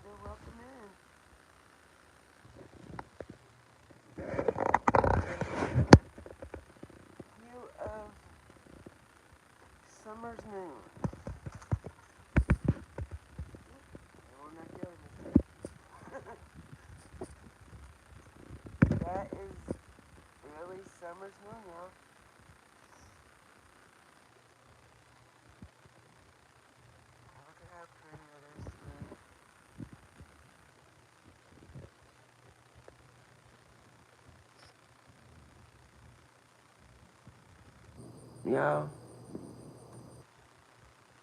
welcome in. View of summer's moon. No, I'm not doing this. That is really summer's moon, y'all. Look at how pretty it is today. Y'all,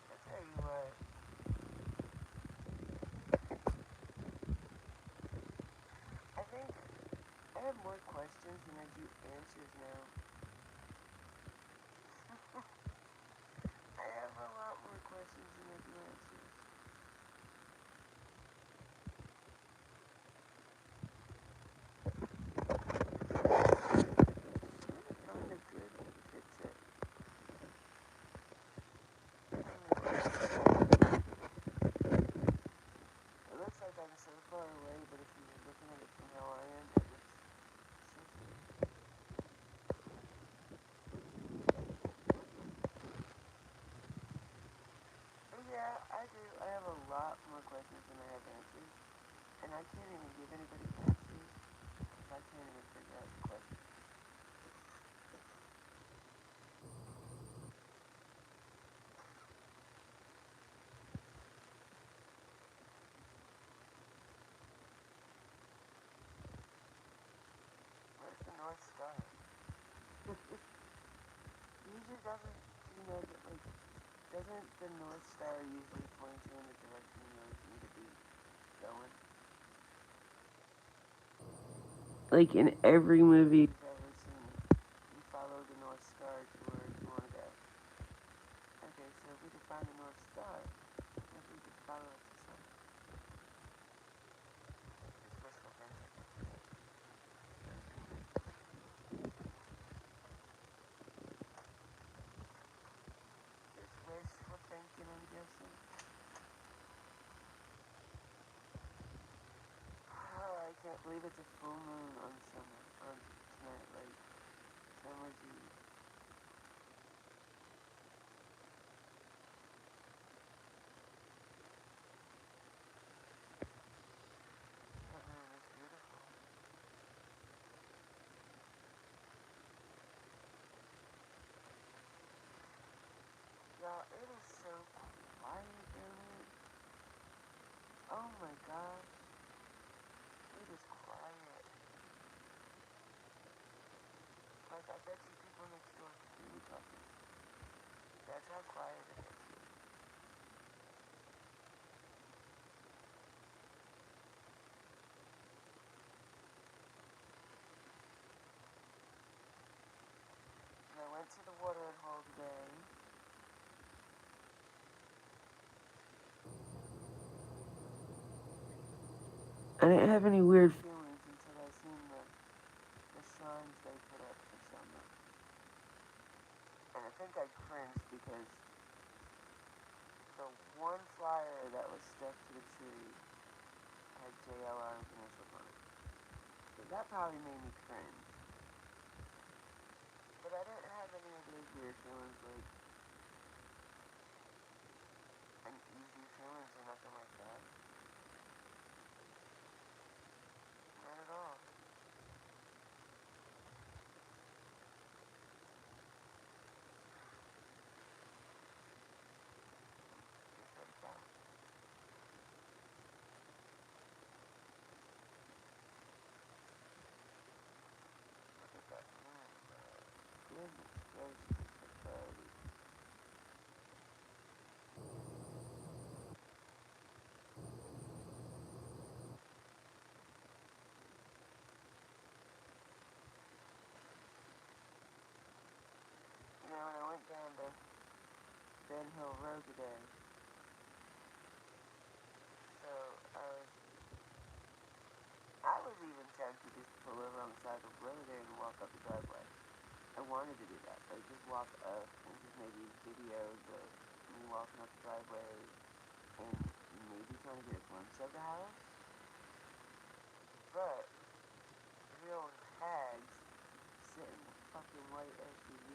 I tell you what, I think I have more questions than I do answers now. I have a lot more questions than I do answers. Find a good picture. It looks like I'm so far away, but if you're looking at it from how I am, it looks so far. But yeah, I do. I have a lot more questions than I have answers. And I can't even give anybody answers if I can't even figure out the question. Where's the North Star? Usually doesn't, you know, like, doesn't the North Star usually point you in the direction you need to be going? Like in every movie you've ever seen, you follow the North Star to where you want to go. Okay, so if we could find the North Star, maybe we could follow it to something. It's wishful thinking. It's wishful thinking, I'm guessing. Oh, I can't believe it's a full moon on summer, on tonight, like summer's eve. That moon is beautiful. Y'all, it is so quiet down here. Oh my god, it is quiet. Like, I bet you people next door can hear me talking. That's how quiet it is. And I went to the watering hole today. I didn't have any weird feelings until I seen the signs they put up for summer. And I think I cringed because the one flyer that was stuck to the tree had JLR's initials on it. So that probably made me cringe. But I didn't have any of those weird feelings like uneasy feelings or nothing like that. Not at all. Just like that. Look at that moon, bro. Goodness gracious, the clarity. You know, when I went down to Ben Hill Road today, so I was even tempted just to pull over on the side of the road there and walk up the driveway. I wanted to do that, like just walk up and just maybe video the me walking up the driveway and maybe turn kind of get a glimpse of the house. But three old hags sitting in the fucking white SUV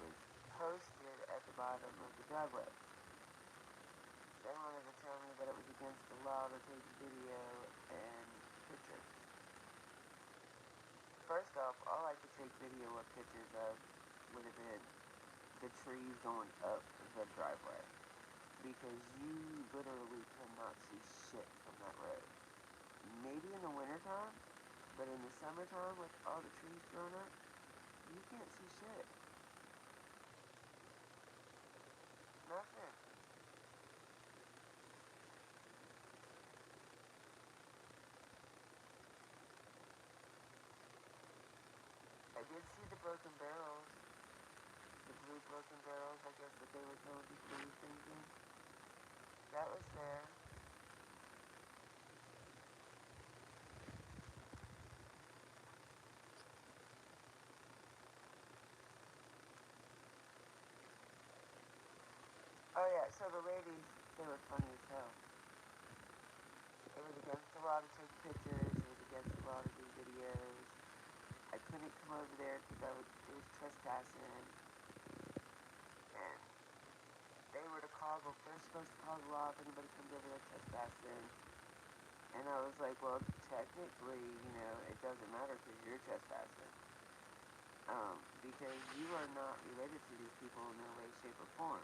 was posted at the bottom of the driveway. They wanted to tell me that it was against the law to take video and pictures. First off, all I could take video or pictures of would have been the trees going up the driveway. Because you literally cannot see shit from that road. Maybe in the wintertime, but in the summertime with all the trees grown up, you can't see shit. Nothing. I did see the broken barrels, the blue broken barrels, I guess that they were telling people to use things in. That was there. Oh yeah, so the ladies, they were funny as hell. It was against the law to take pictures, it was against the law to do videos. I couldn't come over there because it was trespassing. And they were to call, they're supposed to call the law if anybody comes over there trespassing. And I was like, well, technically, it doesn't matter because you're trespassing. Because you are not related to these people in no way, shape, or form.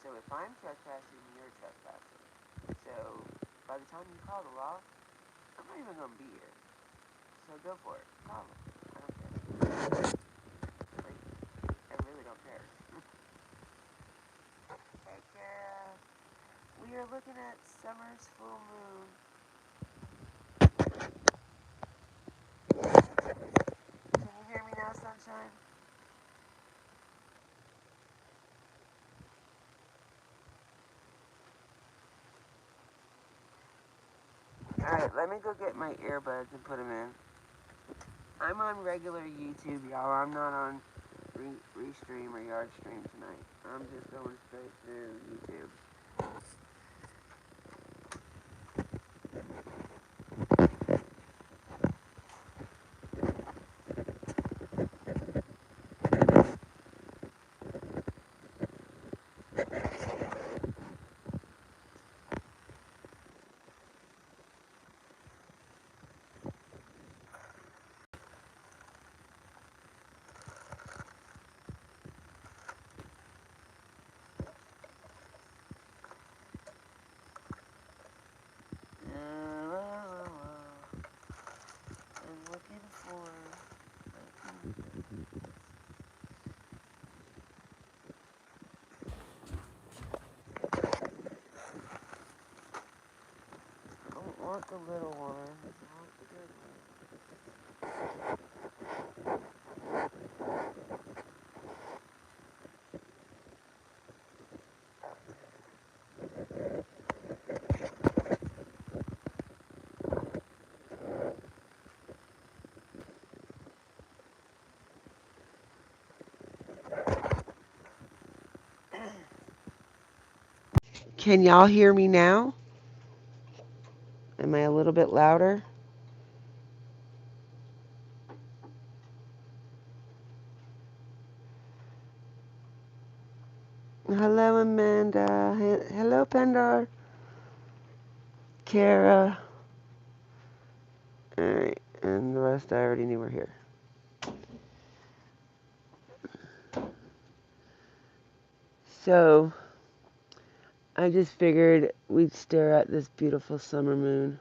So if I'm trespassing, you're trespassing. So by the time you call the law, I'm not even going to be here. So go for it. Call them. I don't care. Like, I really don't care. Hey, Kara. We are looking at summer's full moon. Can you hear me now, sunshine? Alright, let me go get my earbuds and put them in. I'm on regular YouTube, y'all. I'm not on Restream or Yardstream tonight. I'm just going straight through YouTube. I'm looking for... I don't want the little one. I want the big one. Can y'all hear me now? Am I a little bit louder? Hello, Amanda. Hello, Pendar. Kara. Alright, and the rest I already knew were here. So, I just figured we'd stare at this beautiful summer moon.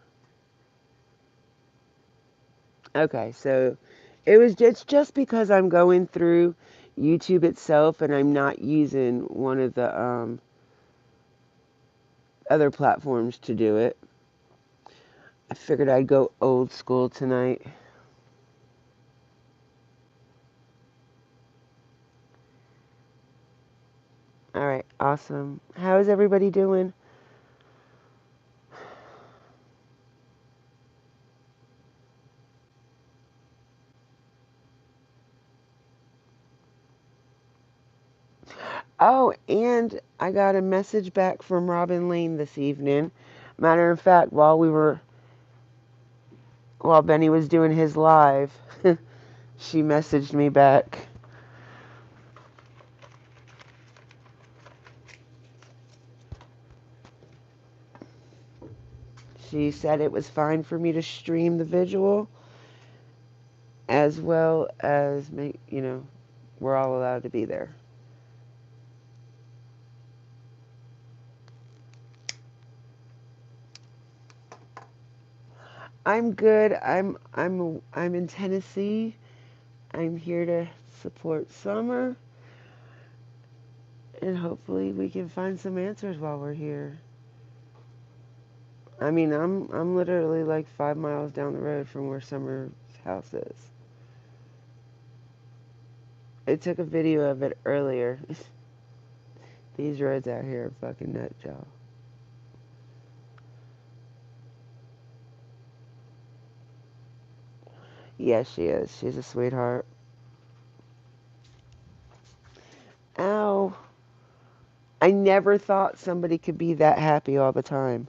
Okay, so it's just because I'm going through YouTube itself and I'm not using one of the other platforms to do it. I figured I'd go old school tonight. Alright, awesome. How is everybody doing? Oh, and I got a message back from Robin Lane this evening. Matter of fact, while Benny was doing his live, she messaged me back. She said it was fine for me to stream the visual as well as make, we're all allowed to be there. I'm good. I'm in Tennessee. I'm here to support Summer, and hopefully we can find some answers while we're here. I mean, I'm literally like 5 miles down the road from where Summer's house is. I took a video of it earlier. These roads out here are fucking nuts, y'all. Yes, she is. She's a sweetheart. Ow. I never thought somebody could be that happy all the time.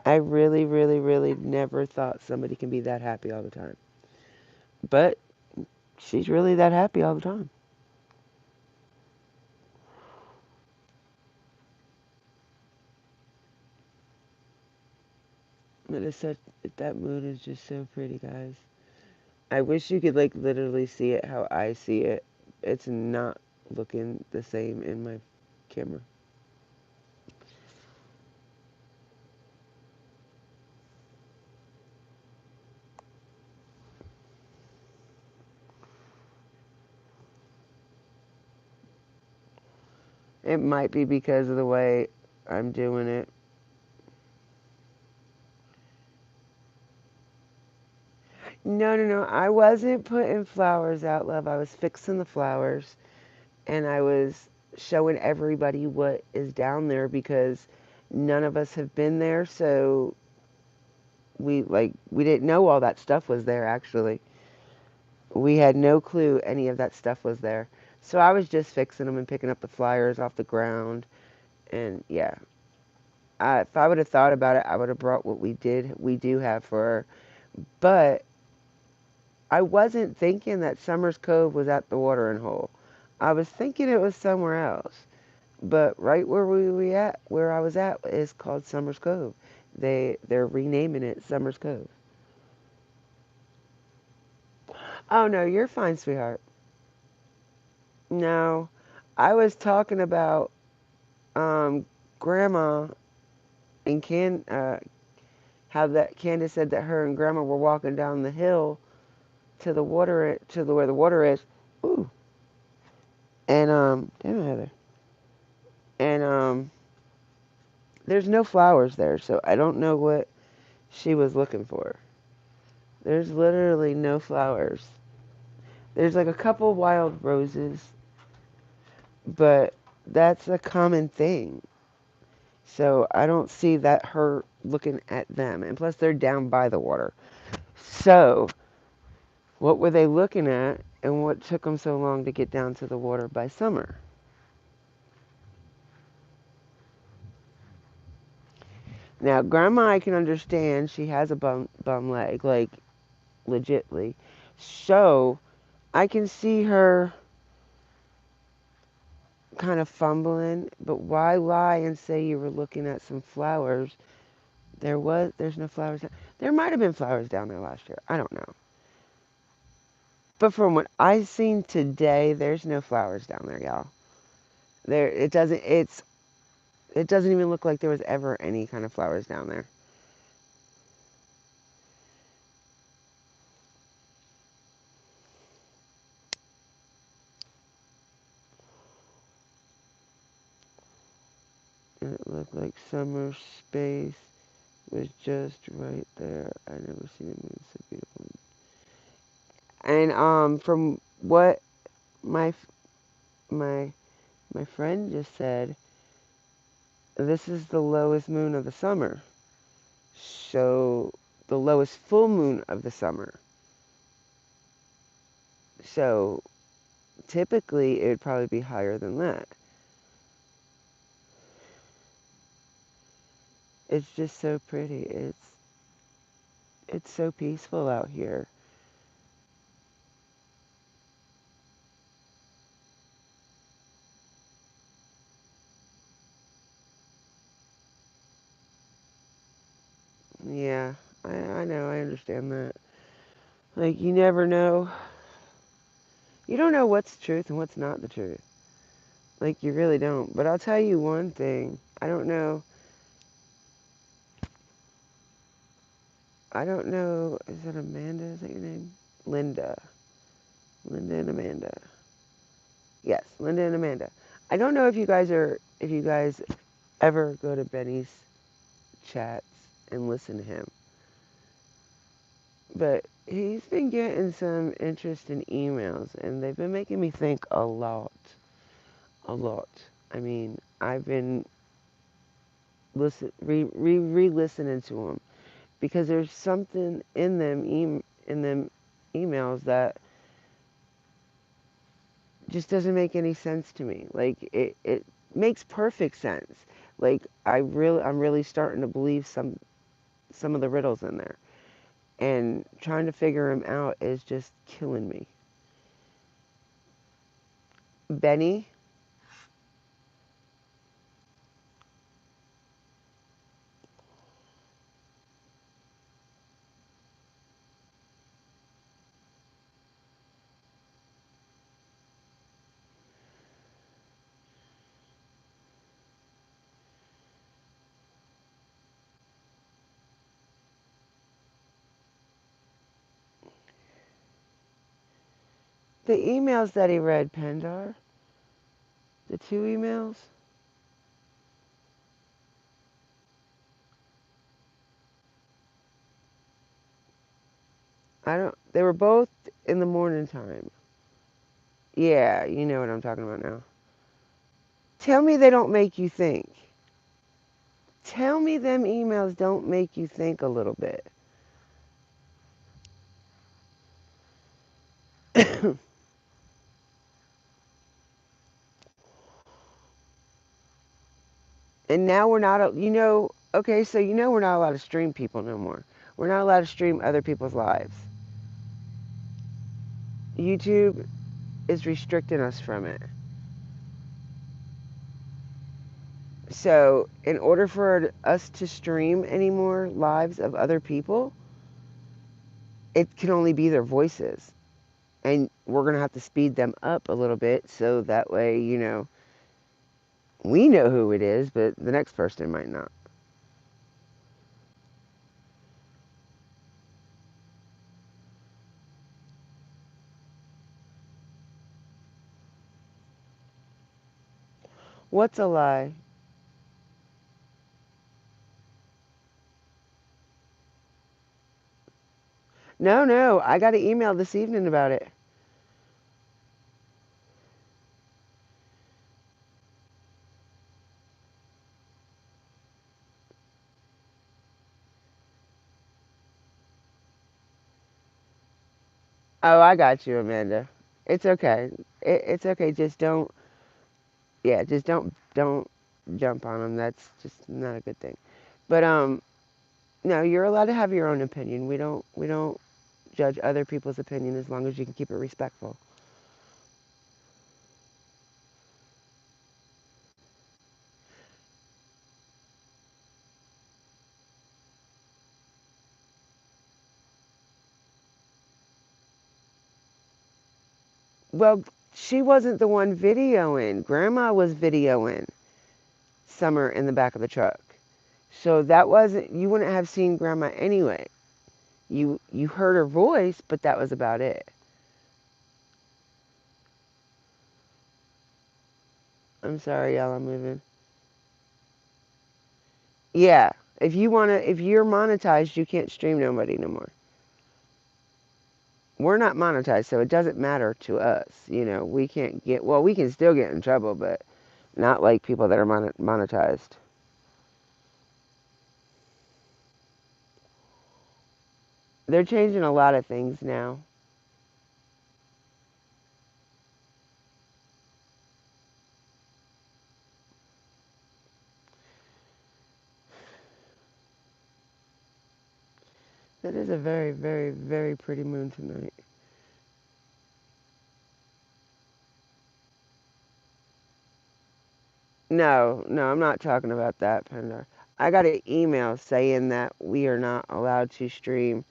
I really, really, really never thought somebody can be that happy all the time. But she's really that happy all the time. It is such, that moon is just so pretty, guys. I wish you could like literally see it how I see it. It's not looking the same in my camera. It might be because of the way I'm doing it. No, no, no. I wasn't putting flowers out, love. I was fixing the flowers and I was showing everybody what is down there because none of us have been there, so we didn't know all that stuff was there actually. We had no clue any of that stuff was there. So I was just fixing them and picking up the flyers off the ground. And yeah, if I would have thought about it, I would have brought what we do have for her. But I wasn't thinking that Summers Cove was at the watering hole. I was thinking it was somewhere else. But right where I was at, is called Summers Cove. They're renaming it Summers Cove. Oh no, you're fine, sweetheart. No, I was talking about um, Grandma and how that Candace said that her and Grandma were walking down the hill to the water to the where the water is. Ooh, and damn it, Heather. And there's no flowers there, so I don't know what she was looking for. There's literally no flowers. There's like a couple wild roses, but that's a common thing. So I don't see that her looking at them. And plus they're down by the water. So what were they looking at and what took them so long to get down to the water by Summer? Now, Grandma, I can understand she has a bum leg, like legitly. So I can see her kind of fumbling, but why lie and say you were looking at some flowers? There's no flowers. There might have been flowers down there last year. I don't know. But from what I've seen today, there's no flowers down there, y'all. It doesn't even look like there was ever any kind of flowers down there. And it looked like summer space was just right there. I never seen a moon so beautiful. And from what my my my friend just said, this is the lowest moon of the summer. So the lowest full moon of the summer. So typically it would probably be higher than that. It's just so pretty. It's so peaceful out here. Yeah, I know, I understand that. Like, you never know. You don't know what's truth and what's not the truth. Like, you really don't. But I'll tell you one thing. I don't know. Is that Amanda? Is that your name? Linda. Linda and Amanda. Yes, Linda and Amanda. I don't know if you guys ever go to Benny's chats and listen to him, but he's been getting some interesting emails, and they've been making me think a lot, a lot. I mean, I've been re-listening to them because there's something in them emails that just doesn't make any sense to me. Like it makes perfect sense. Like I'm really starting to believe some of the riddles in there, and trying to figure them out is just killing me. Benny, the emails that he read, Pendar, the two emails, I don't. They were both in the morning time. Yeah, you know what I'm talking about now. Tell me they don't make you think. Tell me them emails don't make you think a little bit. And now we're not, okay, so we're not allowed to stream people no more. We're not allowed to stream other people's lives. YouTube is restricting us from it. So, in order for us to stream any more lives of other people, it can only be their voices. And we're going to have to speed them up a little bit so that way, we know who it is, but the next person might not. What's a lie? No, no, I got an email this evening about it. Oh, I got you, Amanda. It's okay. It's okay. Just don't. Yeah, just don't jump on them. That's just not a good thing. But no, you're allowed to have your own opinion. We don't judge other people's opinion as long as you can keep it respectful. Well, she wasn't the one videoing. Grandma was videoing Summer in the back of the truck. So that wasn't. You wouldn't have seen Grandma anyway. You heard her voice, but that was about it. I'm sorry, y'all. I'm moving. Yeah. If you're monetized, you can't stream nobody no more. We're not monetized, so it doesn't matter to us. We can't well, we can still get in trouble, but not like people that are monetized. They're changing a lot of things now. That is a very, very, very pretty moon tonight. No, no, I'm not talking about that, Pendar. I got an email saying that we are not allowed to stream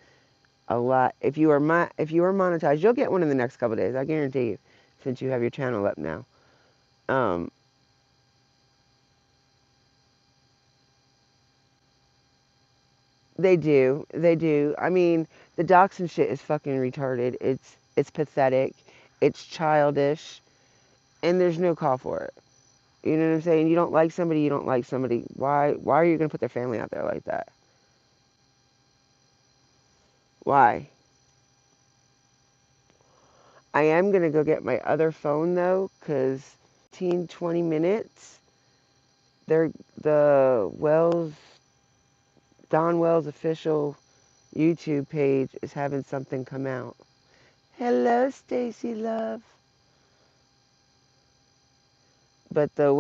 a lot. If you are monetized, you'll get one in the next couple days. I guarantee you, since you have your channel up now. Um, they do, they do. I mean, the doxing shit is fucking retarded. It's pathetic. It's childish, and there's no call for it. You know what I'm saying? You don't like somebody, you don't like somebody. Why are you gonna put their family out there like that? Why? I am gonna go get my other phone though, cause 20 minutes. They're the Wells Don Wells official YouTube page is having something come out. Hello, Stacy love. But the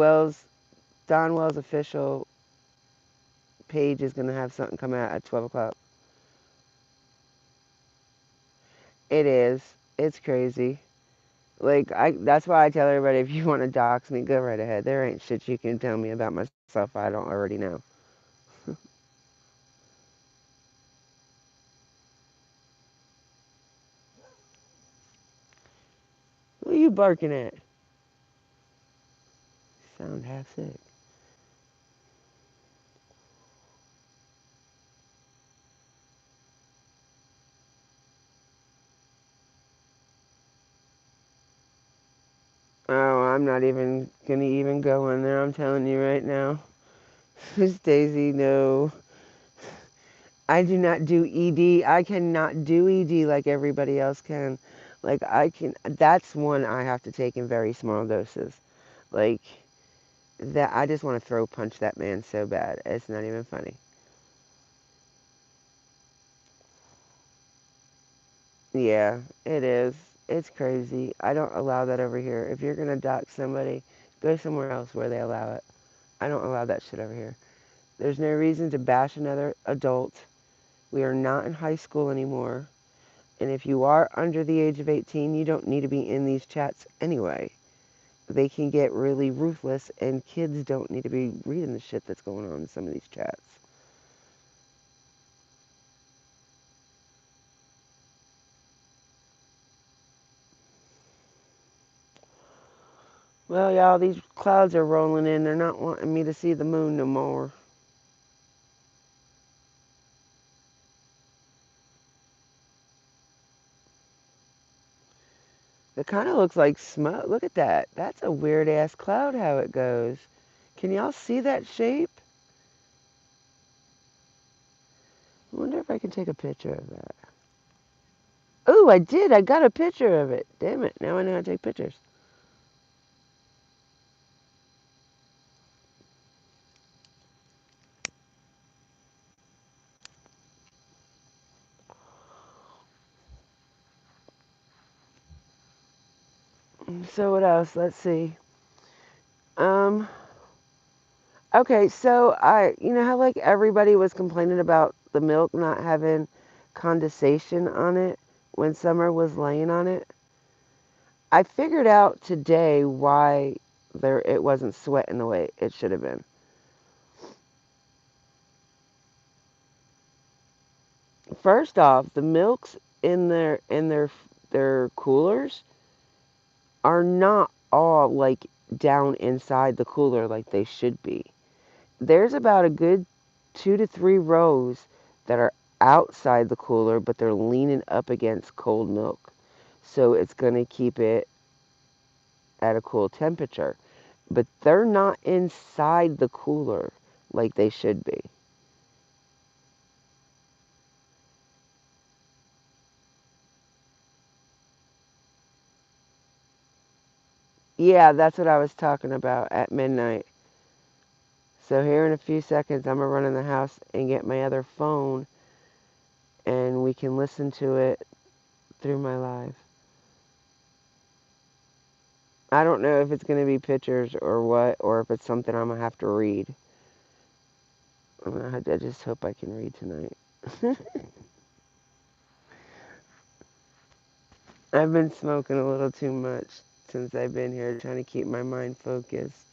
Don Wells official page is gonna have something come out at 12 o'clock. It is. It's crazy. Like that's why I tell everybody if you want to dox me, go right ahead. There ain't shit you can tell me about myself I don't already know. Who are you barking at? Sound half sick. Oh, I'm not even gonna even go in there. I'm telling you right now. Daisy, no. I do not do ED. I cannot do ED like everybody else can. Like I can. That's one I have to take in very small doses. Like that. I just want to throw punch that man so bad. It's not even funny. Yeah, it is. It's crazy. I don't allow that over here. If you're gonna dox somebody, go somewhere else where they allow it. I don't allow that shit over here. There's no reason to bash another adult. We are not in high school anymore. And if you are under the age of 18, you don't need to be in these chats anyway. They can get really ruthless, and kids don't need to be reading the shit that's going on in some of these chats. Well, y'all, these clouds are rolling in. They're not wanting me to see the moon no more. It kind of looks like smoke. Look at that. That's a weird ass cloud how it goes. Can y'all see that shape? I wonder if I can take a picture of that. Oh, I did. I got a picture of it. Damn it. Now I know how to take pictures. So what else? Let's see. Um, okay, so you know how like everybody was complaining about the milk not having condensation on it when Summer was laying on it? I figured out today why it wasn't sweating the way it should have been. First off, the milks in their coolers are not all like down inside the cooler like they should be. There's about a good 2 to 3 rows that are outside the cooler, but they're leaning up against cold milk. So it's going to keep it at a cool temperature. But they're not inside the cooler like they should be. Yeah, that's what I was talking about at midnight. So here in a few seconds, I'm going to run in the house and get my other phone, and we can listen to it through my live. I don't know if it's going to be pictures or what, or if it's something I'm going to have to read. I just hope I can read tonight. I've been smoking a little too much since I've been here, trying to keep my mind focused.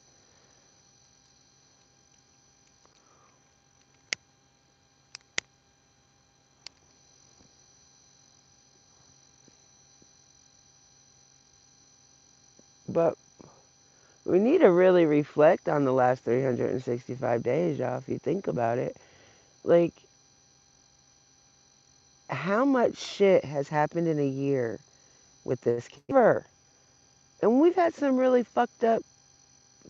But we need to really reflect on the last 365 days, y'all, if you think about it. Like, how much shit has happened in a year with this kid? And we've had some really fucked up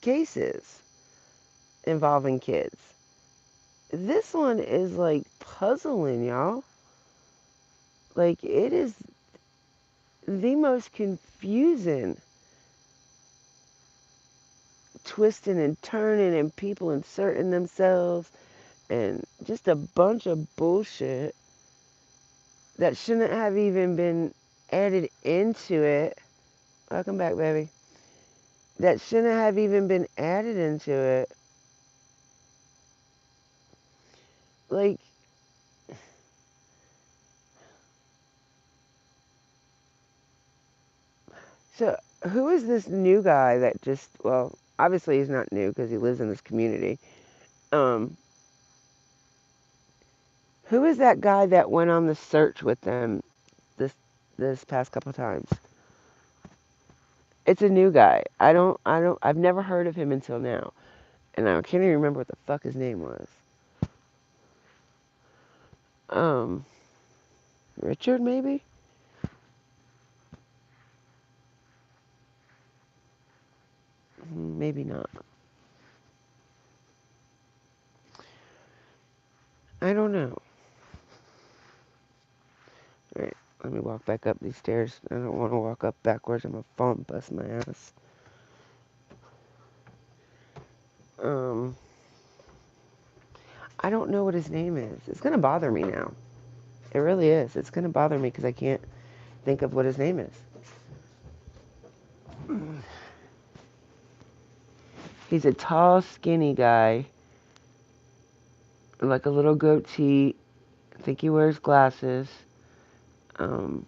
cases involving kids. This one is like puzzling, y'all. Like, it is the most confusing, twisting and turning, and people inserting themselves, and just a bunch of bullshit that shouldn't have even been added into it. Welcome back, baby. That shouldn't have even been added into it. Like, so who is this new guy that just, well, obviously he's not new because he lives in this community. Um, who is that guy that went on the search with them this this past couple times? It's a new guy. I've never heard of him until now, and I can't even remember what the fuck his name was. Um, Richard maybe? Maybe not. I don't know. All right, let me walk back up these stairs. I don't want to walk up backwards. I'm gonna fall and bust my ass. Um, I don't know what his name is. It's gonna bother me now. It really is. It's gonna bother me because I can't think of what his name is. He's a tall, skinny guy, like a little goatee. I think he wears glasses. Um,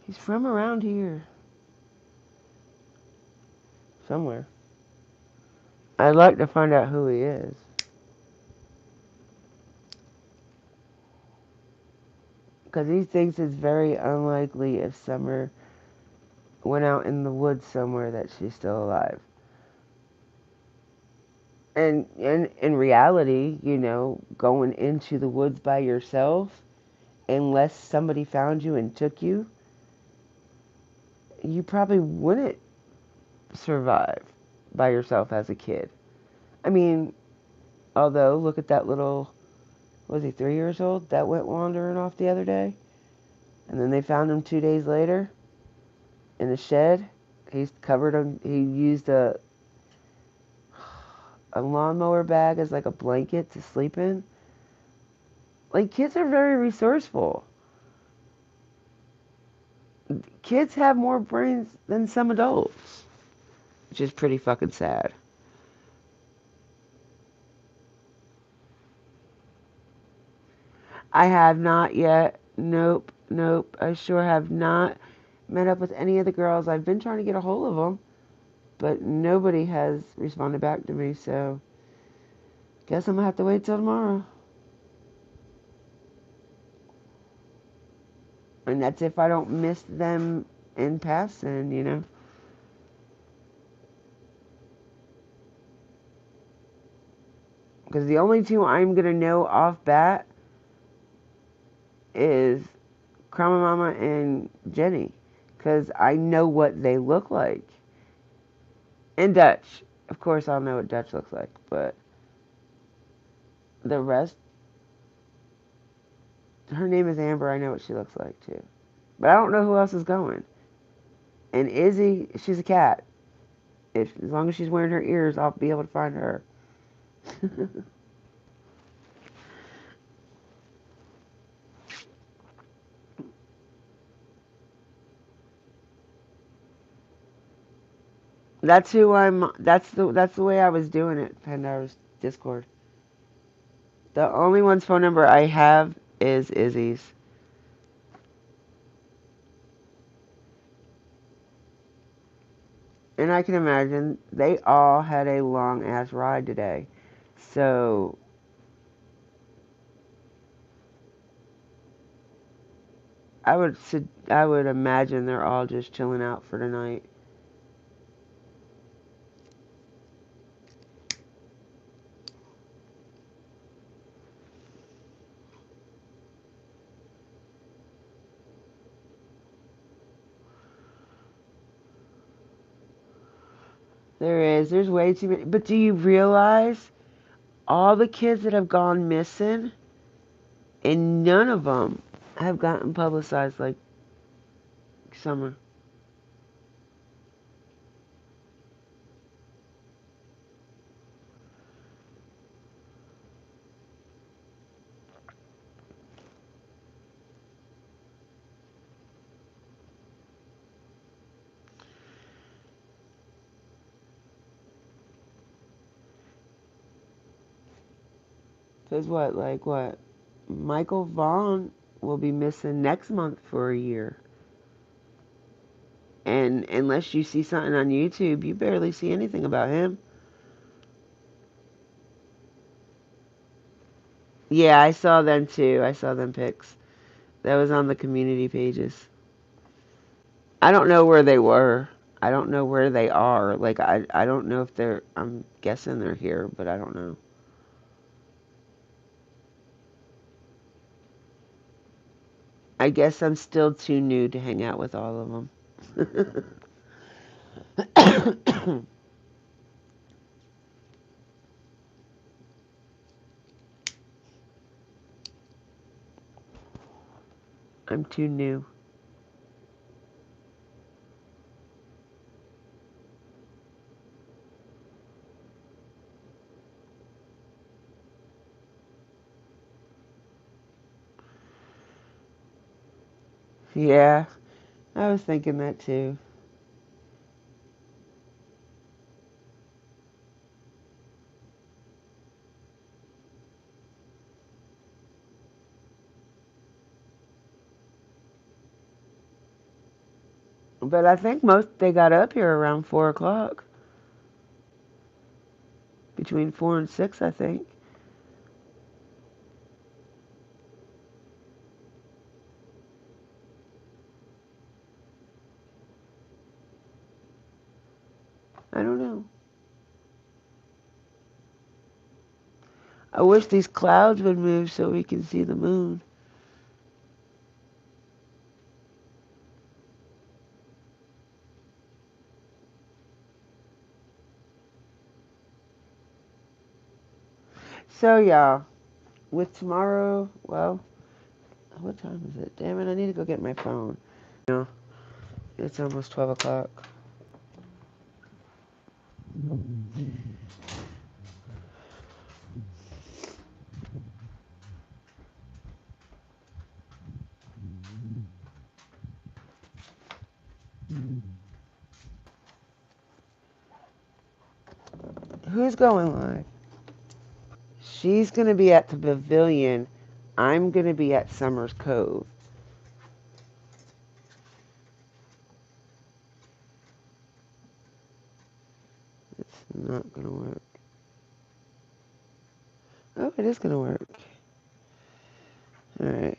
he's from around here, somewhere. I'd like to find out who he is. Because he thinks it's very unlikely if Summer went out in the woods somewhere that she's still alive. And in reality, going into the woods by yourself, unless somebody found you and took you, you probably wouldn't survive by yourself as a kid. I mean, although, look at that little, was he 3 years old, that went wandering off the other day? And then they found him 2 days later in the shed. He's covered him, he used a lawnmower bag as like a blanket to sleep in. Like, kids are very resourceful. Kids have more brains than some adults, which is pretty fucking sad. I have not yet. Nope, nope. I sure have not met up with any of the girls. I've been trying to get a hold of them, but nobody has responded back to me, so guess I'm gonna have to wait till tomorrow. And that's if I don't miss them in passing. Because the only two I'm gonna know off bat is Krama Mama and Jenny. Because I know what they look like. And Dutch. Of course, I'll know what Dutch looks like, but the rest, her name is Amber. I know what she looks like too. But I don't know who else is going. And Izzy, she's a cat. As long as she's wearing her ears, I'll be able to find her. That's who I'm. That's the way I was doing it. Pandora's Discord. The only one's phone number I have is Izzy's. And I can imagine they all had a long ass ride today. So I would imagine they're all just chilling out for tonight. There's way too many. But do you realize all the kids that have gone missing, and none of them have gotten publicized like Summer? Because what, like what? Michael Vaughn will be missing next month for a year. And unless you see something on YouTube, you barely see anything about him. Yeah, I saw them too. I saw them pics. That was on the community pages. I don't know where they were. I don't know where they are. Like I don't know if they're I'm guessing they're here, but I don't know. I guess I'm still too new to hang out with all of them. I'm too new. Yeah, I was thinking that too. But I think most they got up here around 4 o'clock. Between 4 and 6, I think. I don't know. I wish these clouds would move so we can see the moon. So y'all, with tomorrow, well, what time is it? Damn it, I need to go get my phone. No, it's almost 12 o'clock. Who's going live? She's going to be at the pavilion. I'm going to be at Summers Cove. It's not going to work. Oh, it is going to work. Alright.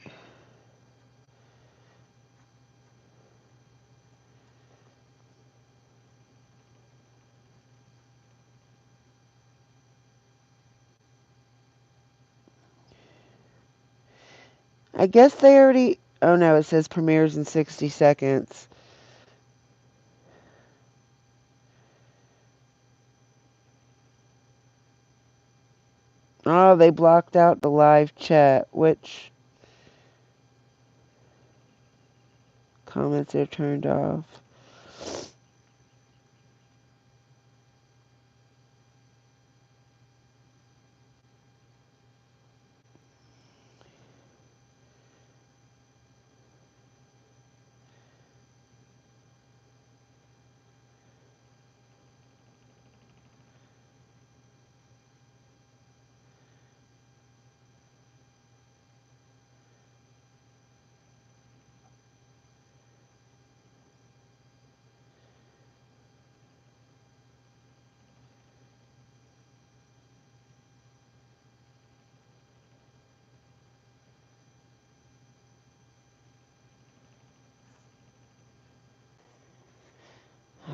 I guess they already. Oh no, it says premieres in 60 seconds. Oh, they blocked out the live chat, which comments are turned off.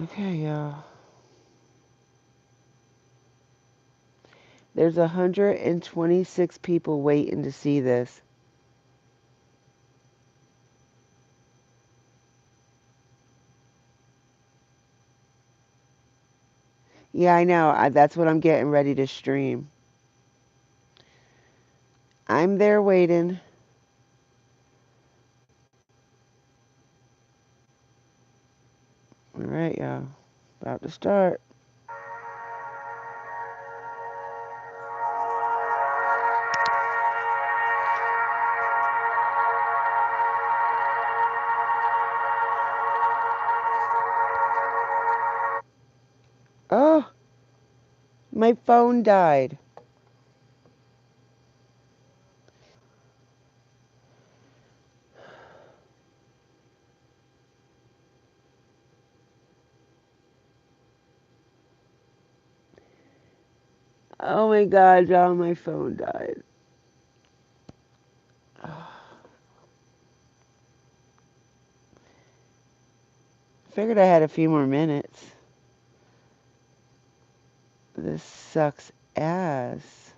Okay, y'all. There's 126 people waiting to see this. Yeah, I know. That's what I'm getting ready to stream. I'm there waiting. All right, y'all. About to start. Oh, my phone died. Oh my God, y'all, my phone died. Figured I had a few more minutes. This sucks ass.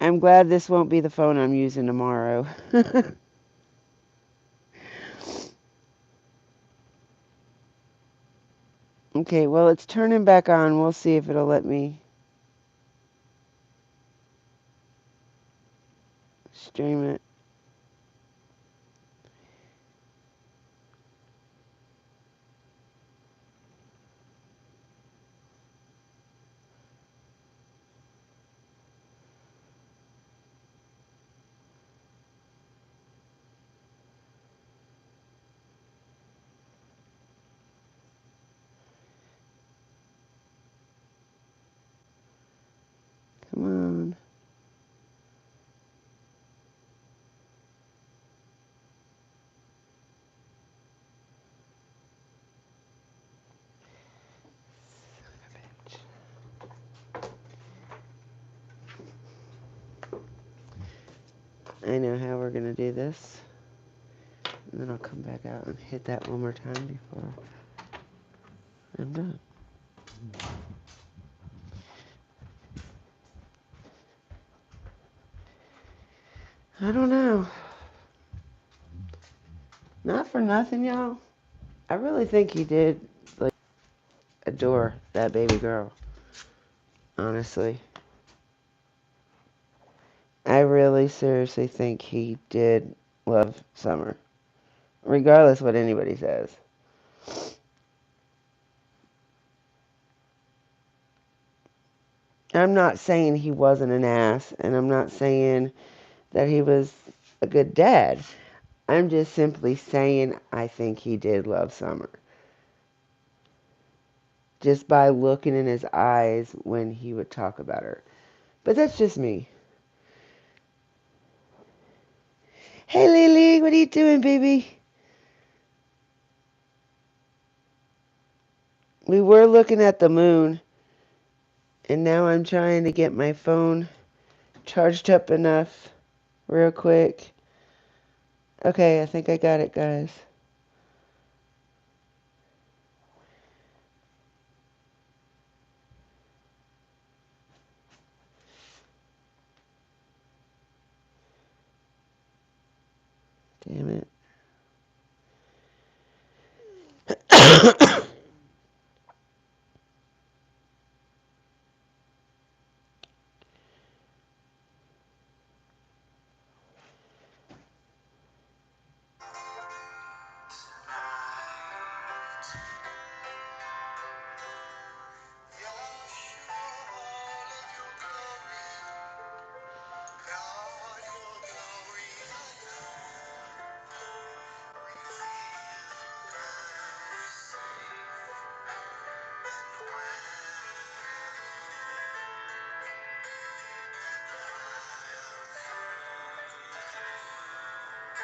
I'm glad this won't be the phone I'm using tomorrow. Okay, well, it's turning back on. We'll see if it'll let me stream it. Come on. I know how we're going to do this. And then I'll come back out and hit that one more time before I'm done. I don't know. Not for nothing, y'all. I really think he did, like, adore that baby girl. Honestly. I really seriously think he did love Summer. Regardless what anybody says. I'm not saying he wasn't an ass, and I'm not saying that he was a good dad. I'm just simply saying I think he did love Summer. Just by looking in his eyes when he would talk about her. But that's just me. Hey Lily, what are you doing, baby? We were looking at the moon, and now I'm trying to get my phone charged up enough real quick. Okay, I think I got it, guys. Damn it.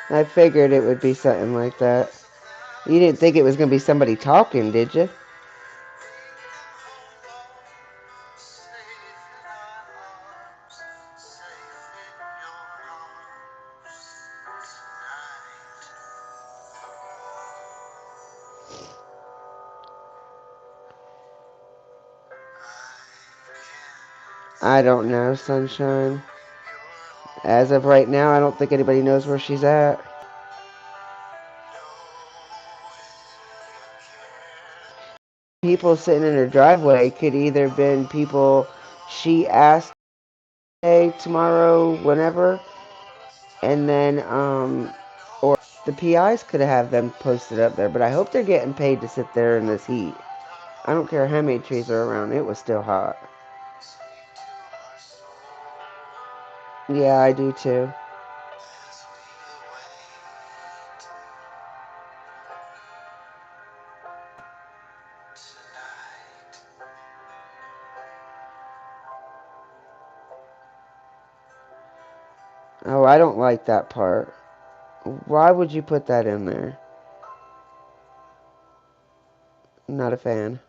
I figured it would be something like that. You didn't think it was going to be somebody talking, did you? I don't know, sunshine. As of right now, I don't think anybody knows where she's at. People sitting in her driveway could either been people she asked today, tomorrow, whenever, and then or the PIs could have them posted up there. But I hope they're getting paid to sit there in this heat. I don't care how many trees are around; it was still hot. Yeah, I do too. Oh, I don't like that part. Why would you put that in there? I'm not a fan.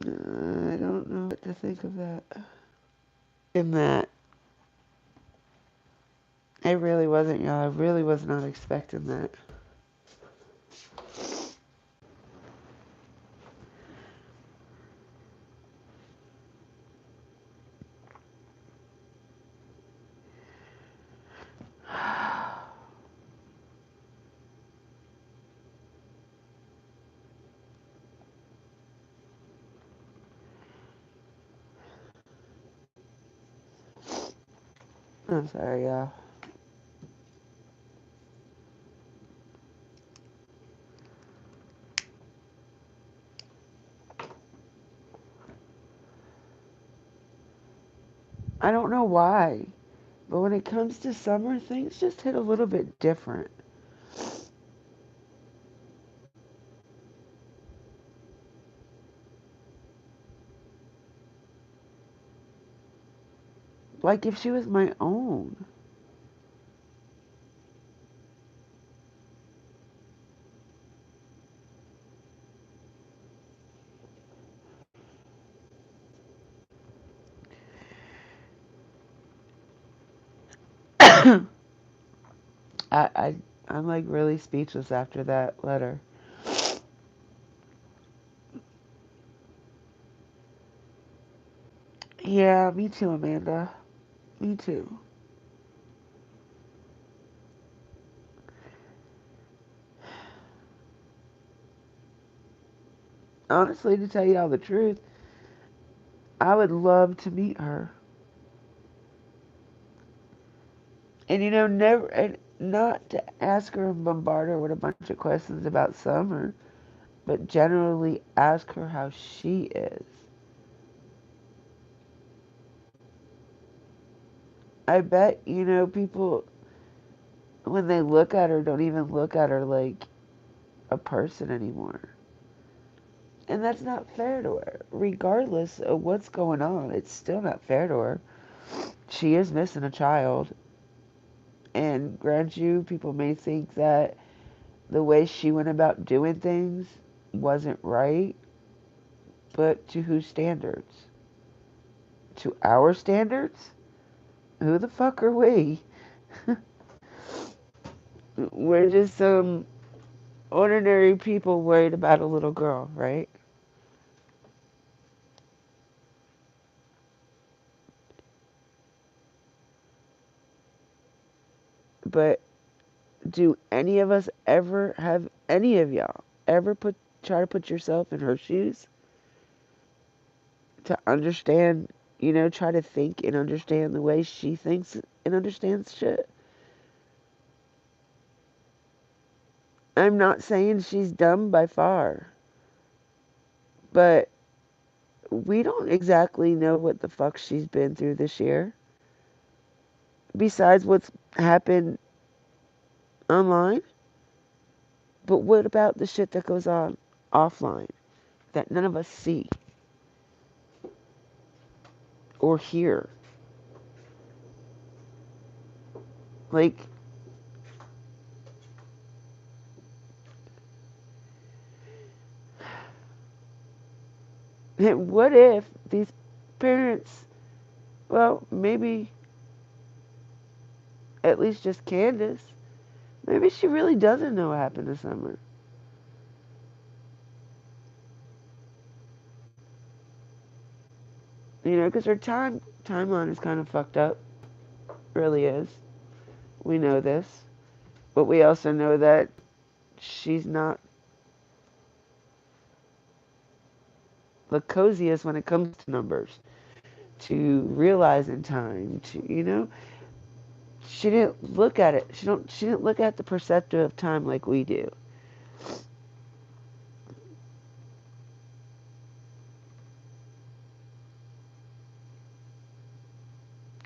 I don't know what to think of that. In that, it really wasn't, y'all. I really was not expecting that. I'm sorry, y'all. I don't know why, but when it comes to summer, things just hit a little bit different. Like if she was my own. I, I, I'm like really speechless after that letter. Yeah, me too, Amanda. Me too. Honestly, to tell you all the truth, I would love to meet her. And never, and not to ask her and bombard her with a bunch of questions about Summer, but generally ask her how she is. I bet, people, when they look at her, don't even look at her like a person anymore. And that's not fair to her. Regardless of what's going on, it's still not fair to her. She is missing a child. And grant you, people may think that the way she went about doing things wasn't right, but to whose standards? To our standards? Who the fuck are we? We're just some ordinary people worried about a little girl, right? But do any of us ever have any of y'all ever try to put yourself in her shoes to understand, try to think and understand the way she thinks and understands shit? I'm not saying she's dumb by far, but we don't exactly know what the fuck she's been through this year. Besides what's happened online, but what about the shit that goes on offline that none of us see or hear? Like, what if these parents, well, maybe at least just Candace, maybe she really doesn't know what happened this summer. Because her timeline is kind of fucked up. Really is. We know this. But we also know that she's not the coziest when it comes to numbers, to realizing time, she didn't look at it. She didn't look at the perspective of time like we do.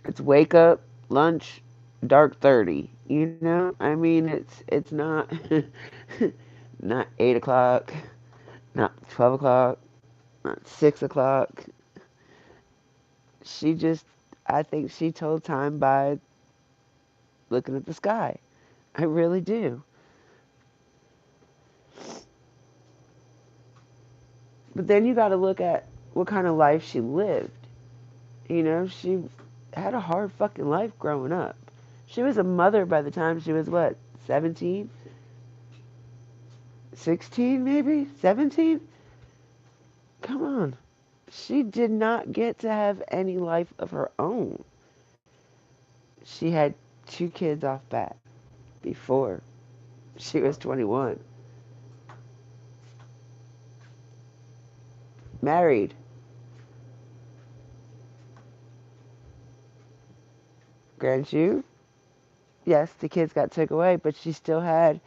It's wake up, lunch, dark 30. I mean, it's not not 8 o'clock, not 12 o'clock, not 6 o'clock. She just, I think she told time by looking at the sky. I really do. But then you got to look at what kind of life she lived. She had a hard fucking life growing up. She was a mother by the time she was what, 17? 16 maybe? 17? Come on. She did not get to have any life of her own. She had two kids off bat before she was 21. Married. Grant you? Yes, the kids got took away, but she still had,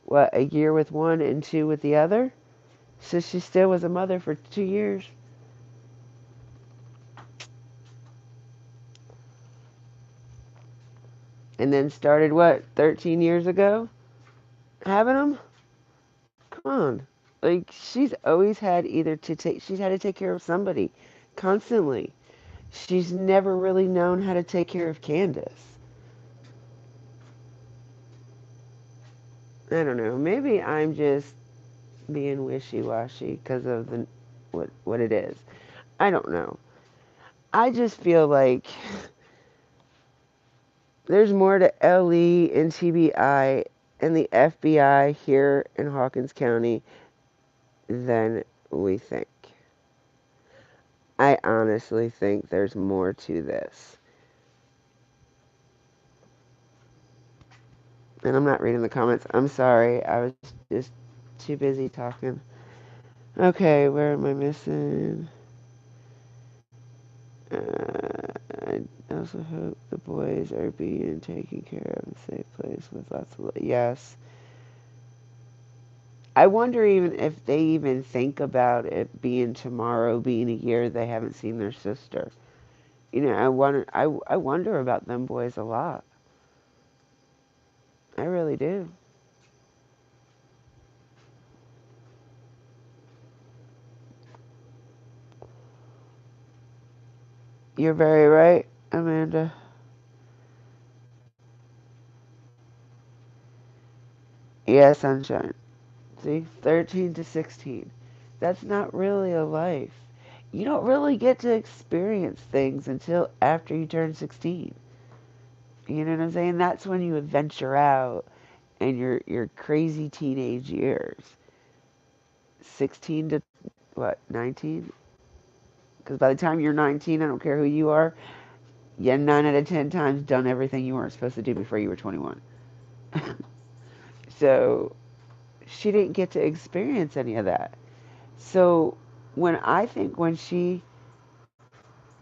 what, a year with one and two with the other? So she still was a mother for 2 years. And then started, what, 13 years ago? Having them? Come on. Like, she's always had she's had to take care of somebody constantly. She's never really known how to take care of Candace. I don't know. Maybe I'm just being wishy-washy because of what it is. I don't know. I just feel like there's more to LE and TBI and the FBI here in Hawkins County than we think. I honestly think there's more to this. And I'm not reading the comments. I'm sorry. I was just too busy talking. Okay, where am I missing? I also hope the boys are being taken care of in a safe place with lots of. Yes. I wonder even if they even think about it being tomorrow, being a year they haven't seen their sister. I wonder about them boys a lot. I really do. You're very right, Amanda. Yeah, sunshine. See, 13 to 16. That's not really a life. You don't really get to experience things until after you turn 16. You know what I'm saying? That's when you venture out in your crazy teenage years. 16 to what, 19? Because by the time you're 19, I don't care who you are, you 9 out of 10 times done everything you weren't supposed to do before you were 21. So she didn't get to experience any of that. So when she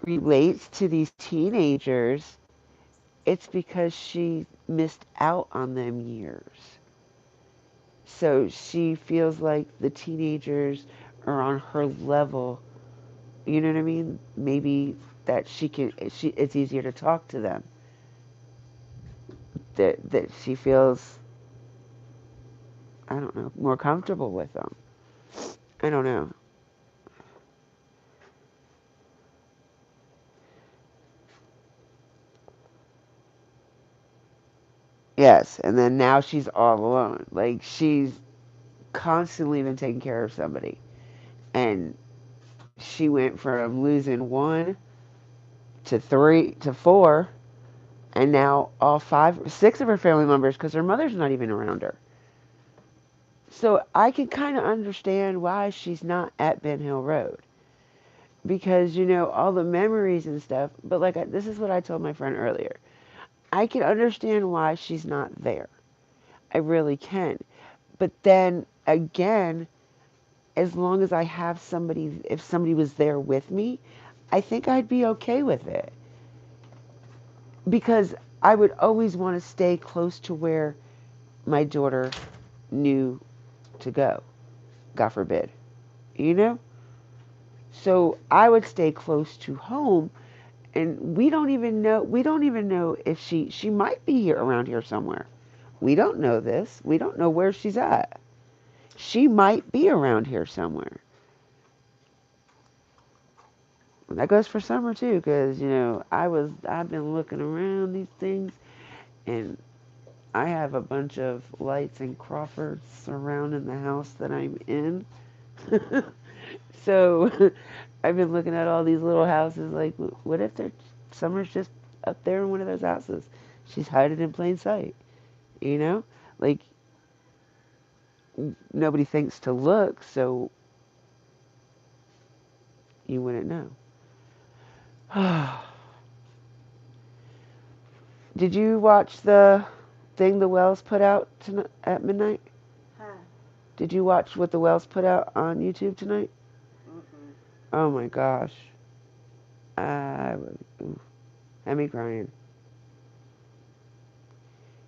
relates to these teenagers, it's because she missed out on them years. So she feels like the teenagers are on her level. You know what I mean? Maybe that it's easier to talk to them. That she feels, I don't know, more comfortable with them. I don't know. Yes, and then now she's all alone. Like she's constantly been taking care of somebody. And she went from losing one to three to four, and now all five, six of her family members, because her mother's not even around her. So I can kind of understand why she's not at Ben Hill Road because all the memories and stuff. But this is what I told my friend earlier. I can understand why she's not there. I really can. But then again, as long as I have somebody, if somebody was there with me, I think I'd be okay with it because I would always want to stay close to where my daughter knew to go. God forbid, you know? So I would stay close to home, and we don't even know if she might be here around here somewhere. We don't know this. We don't know where she's at. She might be around here somewhere. And that goes for summer too, because I've been looking around these things, and I have a bunch of lights and Crawfords surrounding the house that I'm in. So I've been looking at all these little houses. Like, what if Summer's just up there in one of those houses? She's hiding in plain sight. You know, like nobody thinks to look, so you wouldn't know. Did you watch the thing the Wells put out tonight at midnight? Huh. Did you watch what the Wells put out on YouTube tonight? Mm-mm. Oh my gosh, I ooh, had me crying.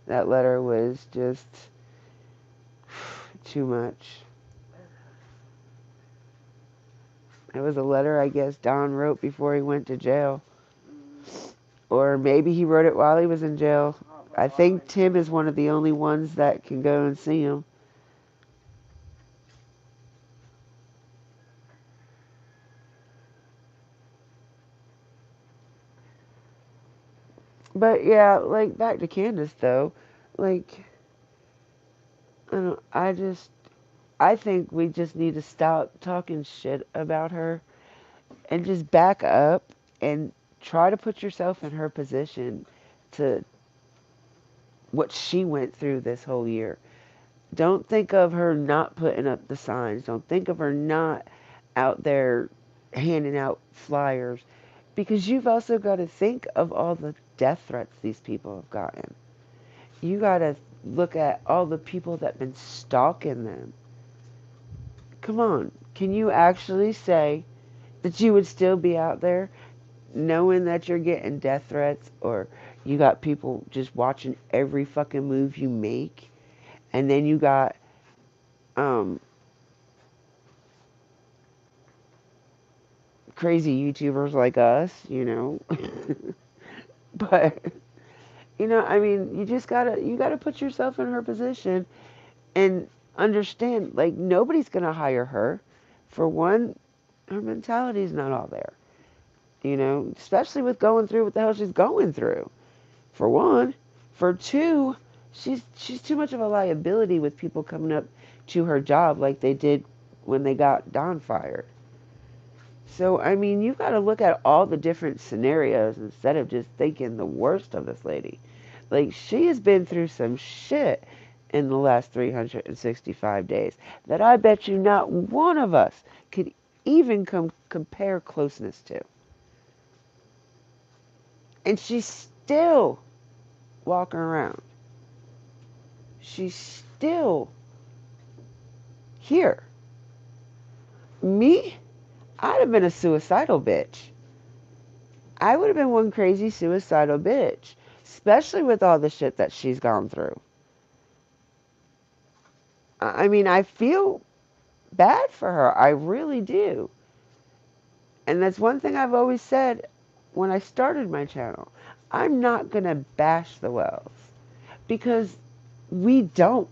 That letter was just too much. It was a letter I guess Don wrote before he went to jail. Mm. Or maybe he wrote it while he was in jail. I think Probably. Tim is one of the only ones that can go and see him. But yeah, like back to Candace though. Like I don't I think we just need to stop talking shit about her and just back up and try to put yourself in her position to what she went through this whole year. Don't think of her not putting up the signs. Don't think of her not out there handing out flyers, because you've also got to think of all the death threats these people have gotten. You got to look at all the people that have been stalking them. Come on, can you actually say that you would still be out there knowing that you're getting death threats, or you got people just watching every fucking move you make, and then you got um crazy YouTubers like us, but I mean, you gotta put yourself in her position and understand, like, nobody's gonna hire her. For one, her mentality's not all there, especially with going through what the hell she's going through. For one. For two, she's too much of a liability with people coming up to her job like they did when they got Don fired. So, I mean, you've got to look at all the different scenarios instead of just thinking the worst of this lady. Like, she has been through some shit in the last 365 days that I bet you not one of us could even compare closeness to. And she's still walking around. She's still here. Me? I'd have been a suicidal bitch. I would have been one crazy suicidal bitch, especially with all the shit that she's gone through. I mean, I feel bad for her. I really do. And that's one thing I've always said when I started my channel. I'm not going to bash the Wells because we don't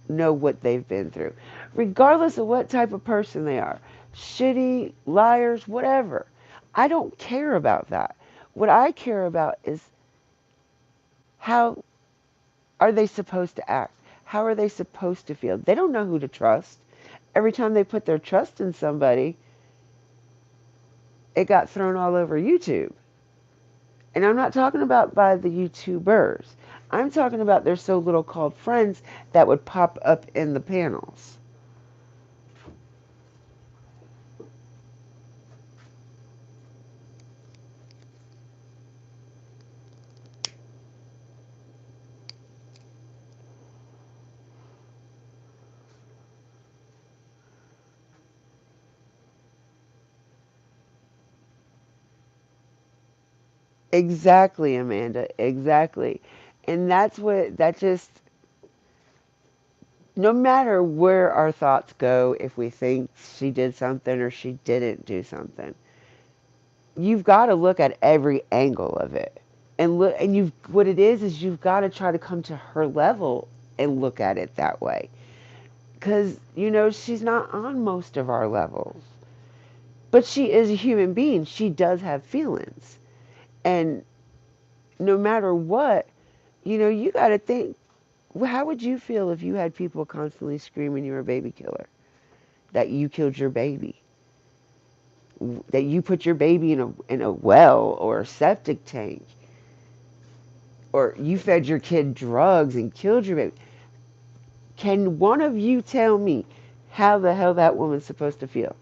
know what they've been through, regardless of what type of person they are. Shitty, liars, whatever. I don't care about that. What I care about is how are they supposed to act? How are they supposed to feel? They don't know who to trust. Every time they put their trust in somebody, it got thrown all over YouTube. And I'm not talking about by the YouTubers. I'm talking about their so little called friends that would pop up in the panels. Exactly, Amanda. Exactly. And that just, no matter where our thoughts go, if we think she did something or she didn't do something, you've got to look at every angle of it. And look, and what it is you've got to try to come to her level and look at it that way. Because, she's not on most of our levels. But she is a human being. She does have feelings. And no matter what, you got to think, well, how would you feel if you had people constantly screaming you're a baby killer? That you killed your baby? That you put your baby in a well or a septic tank? Or you fed your kid drugs and killed your baby? Can one of you tell me how the hell that woman's supposed to feel?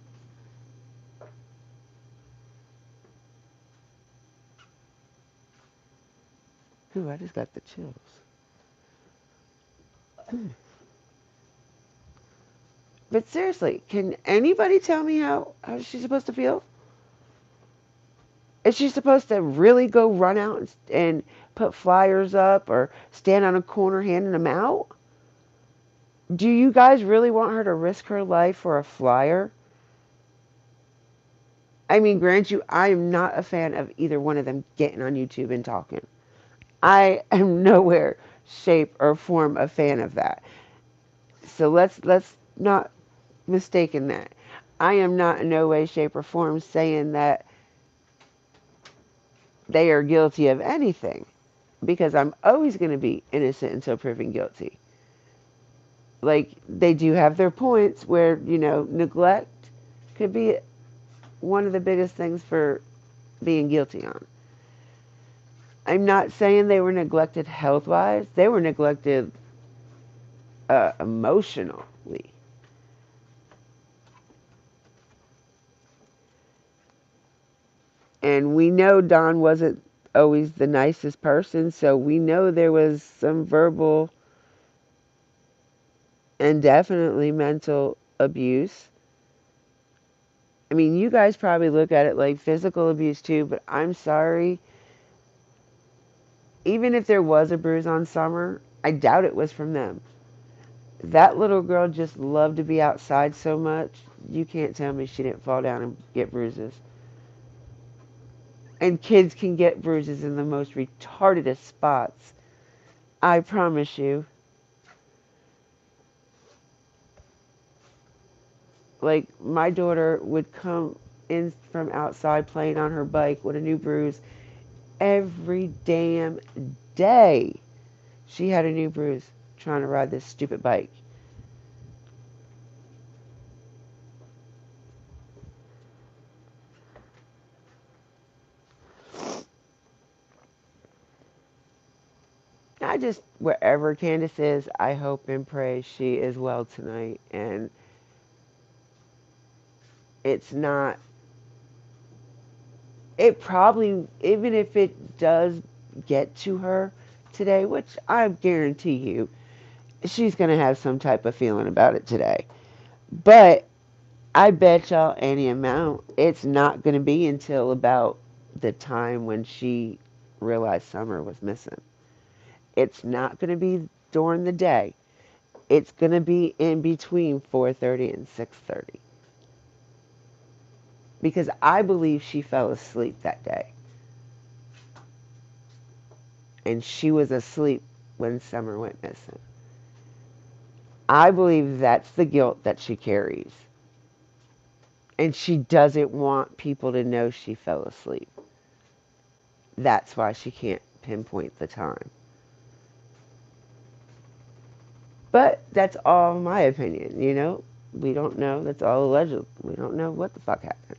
Ooh, I just got the chills. But seriously, can anybody tell me how she's supposed to feel? Is she supposed to really go run out and put flyers up or stand on a corner handing them out? Do you guys really want her to risk her life for a flyer? I mean, grant you, I am not a fan of either one of them getting on YouTube and talking. I am nowhere, shape, or form a fan of that. So let's not mistaken that. I am not in no way, shape, or form saying that they are guilty of anything, because I'm always going to be innocent until proven guilty. Like, they do have their points where, neglect could be one of the biggest things for being guilty on. I'm not saying they were neglected health wise, they were neglected emotionally. And we know Don wasn't always the nicest person, so we know there was some verbal and definitely mental abuse. I mean, you guys probably look at it like physical abuse too, but I'm sorry. Even if there was a bruise on Summer, I doubt it was from them. That little girl just loved to be outside so much. You can't tell me she didn't fall down and get bruises. And kids can get bruises in the most retarded spots. I promise you. Like, my daughter would come in from outside playing on her bike with a new bruise every damn day. She had a new bruise trying to ride this stupid bike. I just, wherever Candace is, I hope and pray she is well tonight. And it's not, it probably, even if it does get to her today, which I guarantee you, she's going to have some type of feeling about it today. But I bet y'all any amount it's not going to be until about the time when she realized Summer was missing. It's not going to be during the day. It's going to be in between 4:30 and 6:30 because I believe she fell asleep that day and she was asleep when Summer went missing. I believe that's the guilt that she carries. And she doesn't want people to know she fell asleep. That's why she can't pinpoint the time. But that's all my opinion, you know? We don't know. That's all alleged. We don't know what the fuck happened.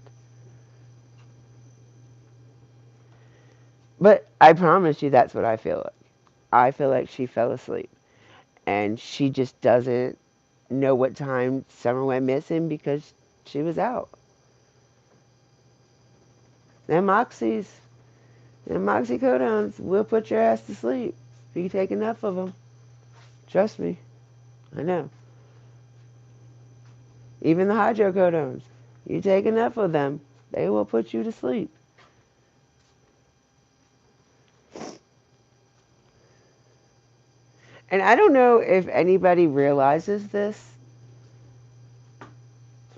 But I promise you that's what I feel like. I feel like she fell asleep. And she just doesn't know what time Summer went missing because she was out. Them Moxies, them Moxycodones will put your ass to sleep if you take enough of them. Trust me. I know. Even the hydrocodones. You take enough of them, they will put you to sleep. And I don't know if anybody realizes this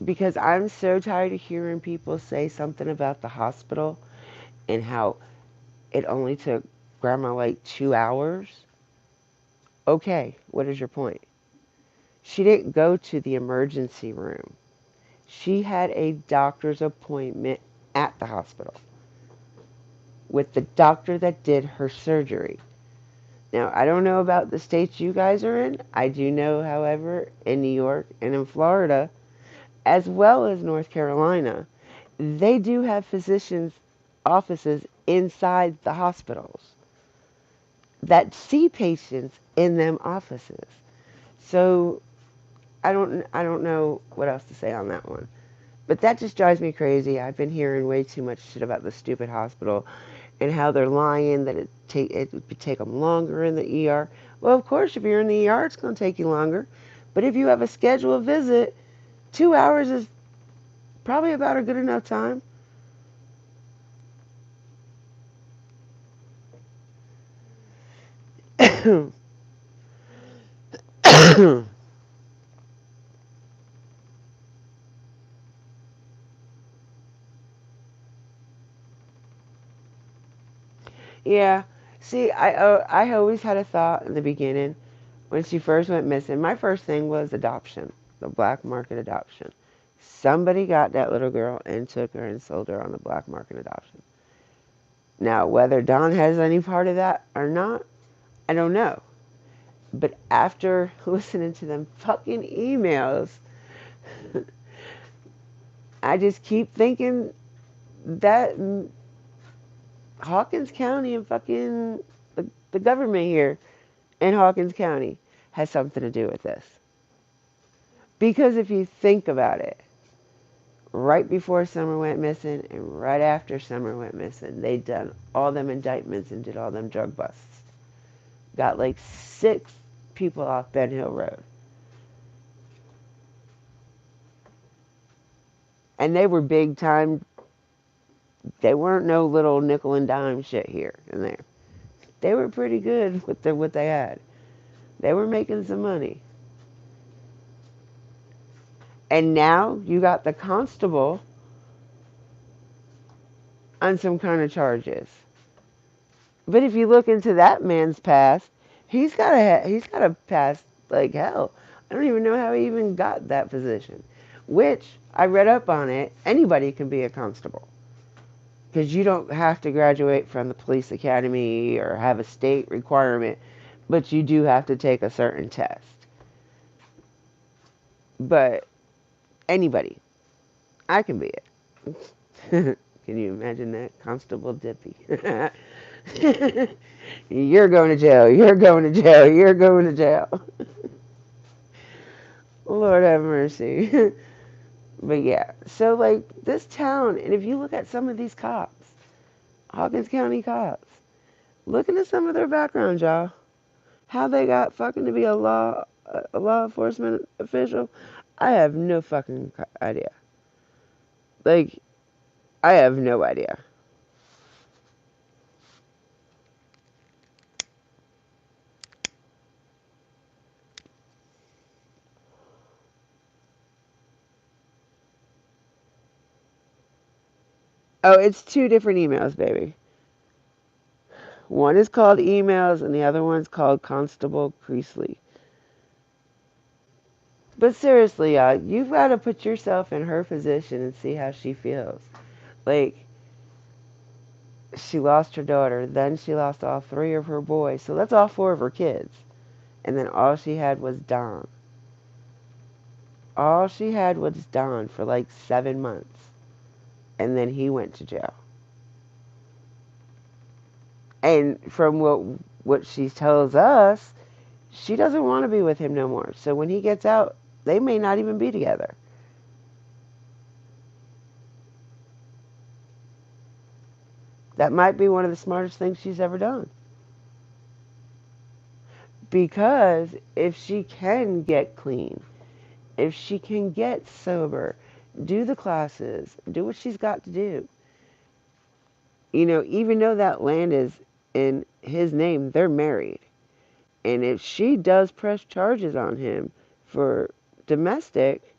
because I'm so tired of hearing people say something about the hospital and how it only took grandma like 2 hours. Okay, what is your point? She didn't go to the emergency room. She had a doctor's appointment at the hospital with the doctor that did her surgery. Now, I don't know about the states you guys are in. I do know, however, in New York and in Florida, as well as North Carolina, they do have physicians' offices inside the hospitals that see patients in them offices. So I don't know what else to say on that one. But that just drives me crazy. I've been hearing way too much shit about the stupid hospital and how they're lying that it would take them longer in the ER. Well, of course, if you're in the ER, it's going to take you longer. But if you have a scheduled visit, 2 hours is probably about a good enough time. Yeah. See, I always had a thought in the beginning when she first went missing. My first thing was adoption, the black market adoption. Somebody got that little girl and took her and sold her on the black market adoption. Now, whether Don has any part of that or not, I don't know. But after listening to them fucking emails, I just keep thinking that Hawkins County and fucking the government here in Hawkins County has something to do with this. Because if you think about it, Right before Summer went missing and right after Summer went missing, they done all them indictments and did all them drug busts. Got like 6 people off Ben Hill Road. And they were big time. They weren't no little nickel and dime shit here and there. They were pretty good with what they had. They were making some money. And now you got the constable on some kind of charges. But if you look into that man's past, he's got a past like hell. I don't even know how he even got that position. Which I read up on it. Anybody can be a constable because you don't have to graduate from the police academy or have a state requirement, but you do have to take a certain test. But anybody, I can be it. Can you imagine that? Constable Dippy. You're going to jail. You're going to jail. You're going to jail. Lord have mercy. But yeah, so like this town, and if you look at some of these cops, Hawkins County cops, look into some of their backgrounds, y'all. How they got fucking to be a law enforcement official, I have no fucking idea. Like, I have no idea. Oh, it's 2 different emails, baby. One is called emails, and the other one's called Constable Creasley. But seriously, y'all, you've got to put yourself in her position and see how she feels. Like, she lost her daughter, then she lost all 3 of her boys, so that's all 4 of her kids. And then all she had was Don. All she had was Don for like 7 months. And then he went to jail. And from what she tells us, she doesn't want to be with him no more. So when he gets out, they may not even be together. That might be one of the smartest things she's ever done. Because if she can get clean, if she can get sober, do the classes, do what she's got to do. Even though that land is in his name, they're married. And if she does press charges on him for domestic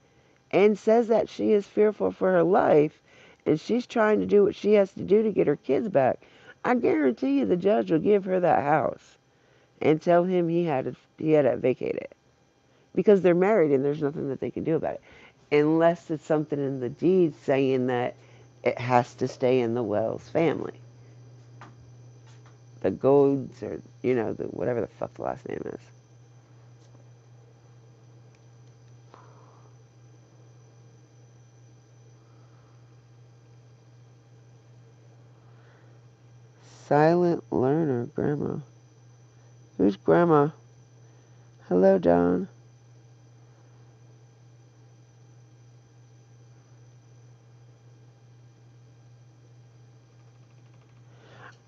and says that she is fearful for her life and she's trying to do what she has to do to get her kids back, I guarantee you the judge will give her that house and tell him he had to vacate it. Because they're married and there's nothing that they can do about it. Unless it's something in the deed saying that it has to stay in the Wells family. The Golds or, whatever the fuck the last name is. Silent learner, Grandma. Who's Grandma? Hello, Don.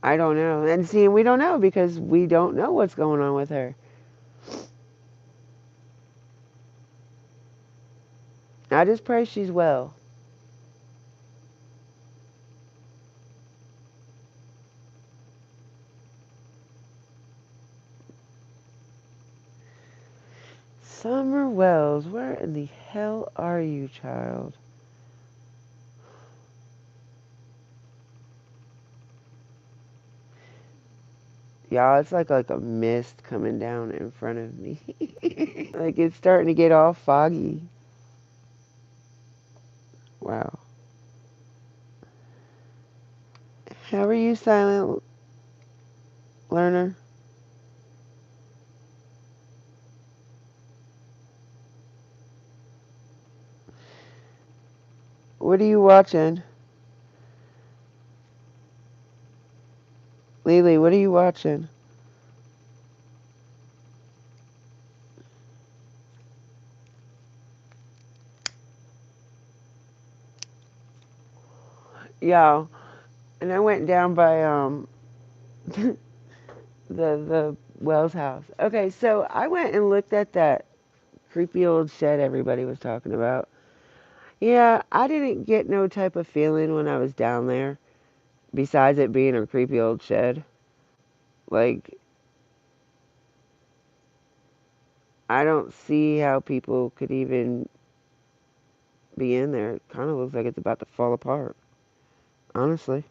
I don't know. And see, we don't know because we don't know what's going on with her. I just pray she's well. Summer Wells, where in the hell are you, child? Y'all, it's like a mist coming down in front of me. Like it's starting to get all foggy. Wow. How are you, silent learner? What are you watching? Lily, what are you watching? Y'all, and I went down by the Wells house. Okay, so I went and looked at that creepy old shed everybody was talking about. Yeah, I didn't get no type of feeling when I was down there, besides it being a creepy old shed. Like, I don't see how people could even be in there. It kind of looks like it's about to fall apart, honestly.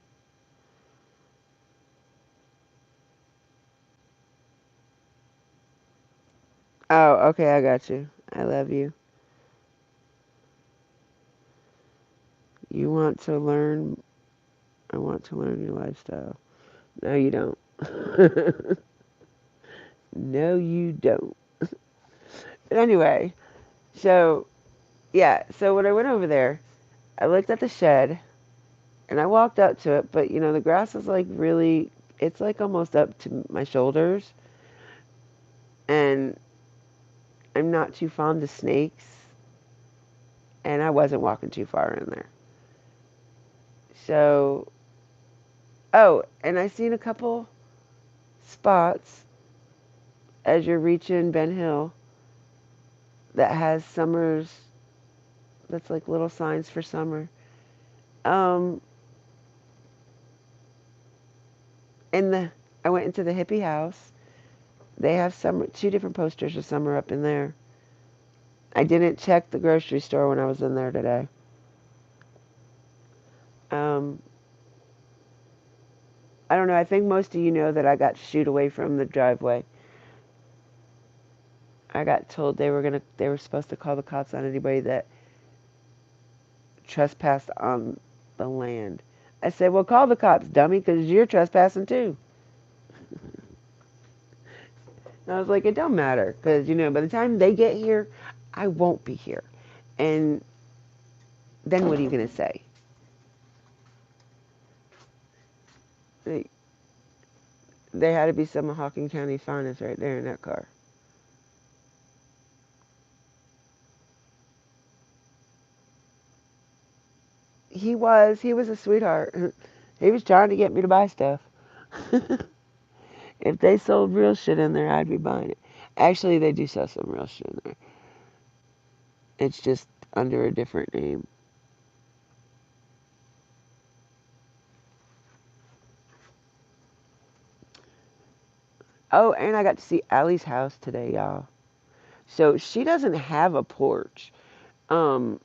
Oh, okay, I got you. I love you. You want to learn? I want to learn your lifestyle. No, you don't. No, you don't. But anyway, so yeah, so when I went over there, I looked at the shed and I walked up to it, but the grass is like really, it's like almost up to my shoulders, and I'm not too fond of snakes, and I wasn't walking too far in there. So, oh, and I seen a couple spots as you're reaching Ben Hill that has summers, that's like little signs for summer. Um, in the, I went into the hippie house. They have summer, two different posters of summer up in there. I didn't check the grocery store when I was in there today. Um, I don't know. I think most of you know that I got shooed away from the driveway. I got told they were supposed to call the cops on anybody that trespassed on the land. I said, well, call the cops, dummy, because you're trespassing too. And I was like, it don't matter, because by the time they get here, I won't be here. And then what are you gonna say? They, they had to be some of Hawking County's finest right there in that car. He was a sweetheart. He was trying to get me to buy stuff. If they sold real shit in there, I'd be buying it. Actually, they do sell some real shit in there. It's just under a different name. Oh, and I got to see Allie's house today, y'all. So she doesn't have a porch. Um,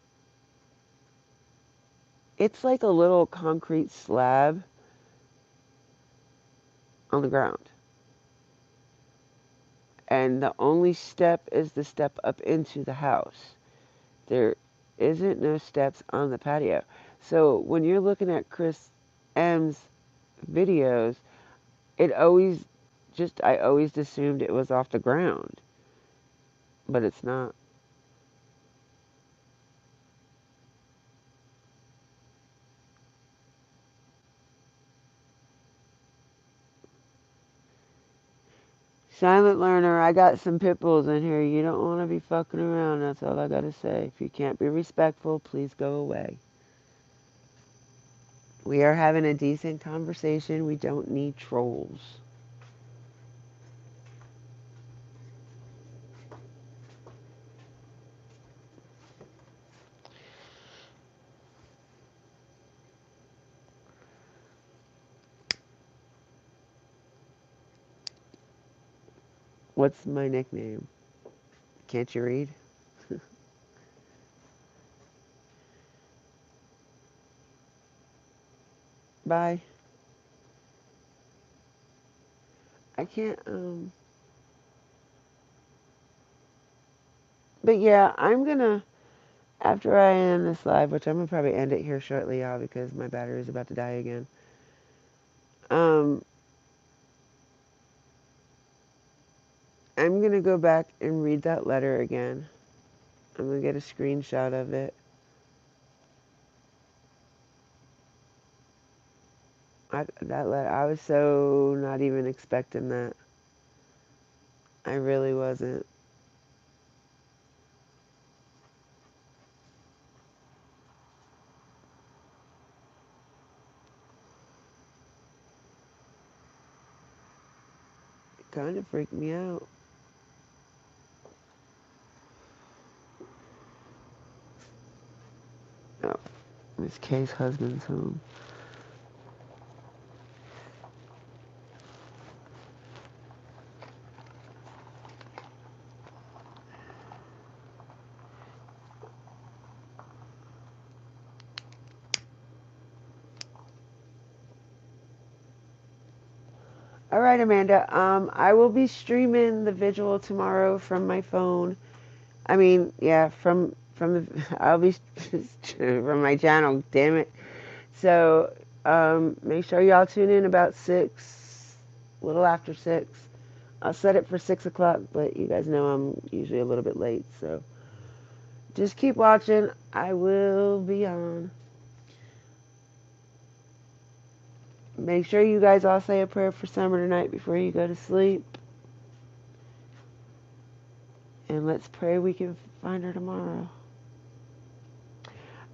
it's like a little concrete slab on the ground. And the only step is the step up into the house. There isn't no steps on the patio. So when you're looking at Chris M's videos, it always I always assumed it was off the ground, but it's not. Silent learner, I got some pit bulls in here. You don't want to be fucking around. That's all I gotta say. If you can't be respectful, please go away. We are having a decent conversation. We don't need trolls. What's my nickname? Can't you read? Bye. I can't. But yeah, I'm gonna after I end this live, which I'm gonna probably end it here shortly, y'all, because my battery is about to die again. Um, I'm gonna go back and read that letter again. I'm gonna get a screenshot of it. That letter, I was so not even expecting that. I really wasn't. kind of freaked me out. Oh, Miss Kay's husband's home. All right, Amanda. I will be streaming the visual tomorrow from my phone. I mean, yeah, from the I'll be from my channel. Damn it. So make sure y'all tune in about 6, a little after 6. I'll set it for 6 o'clock, but you guys know I'm usually a little bit late, so just keep watching. I will be on. Make sure you guys all say a prayer for Summer tonight before you go to sleep. And let's pray we can find her tomorrow.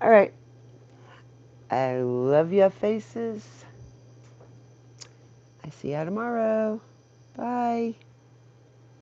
All right. I love your faces. I see you tomorrow. Bye.